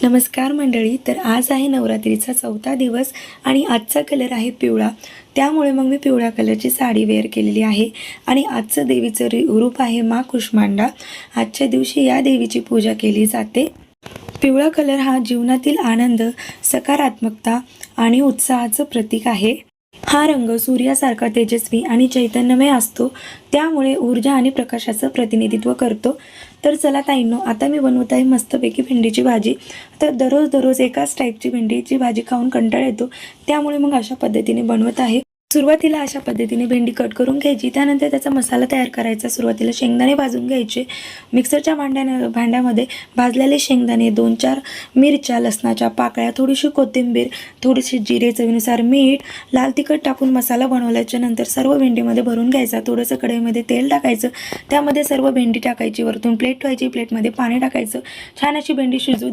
नमस्कार मंडळी. तर आज आहे नवरात्रीचा 4था दिवस आणि आजचा कलर आहे पिवळा. त्यामुळे मग मी पिवळ्या कलरची साडी वेअर केलेली आहे आणि आजचं देवीचं रूप आहे माँ कुष्मांडा. आजच्या दिवशी या देवीची पूजा केली जाते. पिवळा कलर हा जीवनातील आनंद, सकारात्मकता आणि उत्साहाचं प्रतीक आहे. हा रंग सूर्यासारखा तेजस्वी आणि चैतन्यमय असतो, त्यामुळे ऊर्जा आणि प्रकाशाचं प्रतिनिधित्व करतो. तर चला ताईंनो, आता मी बनवत आहे मस्तपैकी भेंडीची भाजी. तर दररोज एकाच टाईपची भेंडीची भाजी खाऊन कंटाळा येतो, त्यामुळे मग अशा पद्धतीने बनवत आहे. सुरुवातीला अशा पद्धतीने भेंडी कट करून घ्यायची. त्यानंतर त्याचा मसाला तयार करायचा. सुरुवातीला शेंगदाणे भाजून घ्यायचे. मिक्सरच्या भांड्यामध्ये भाजलेले शेंगदाणे, 2-4 मिरच्या, लसणाच्या पाकळ्या, थोडीशी कोथिंबीर, थोडीशी जिरे, चवीनुसार मीठ, लाल तिखट टाकून मसाला बनवल्याच्या नंतर सर्व भेंडीमध्ये भरून घ्यायचा. थोडंसं कढईमध्ये तेल टाकायचं, त्यामध्ये सर्व भेंडी टाकायची, वरतून प्लेट ठेवायची, प्लेटमध्ये पाणी टाकायचं, छान अशी भेंडी शिजू द्यायची.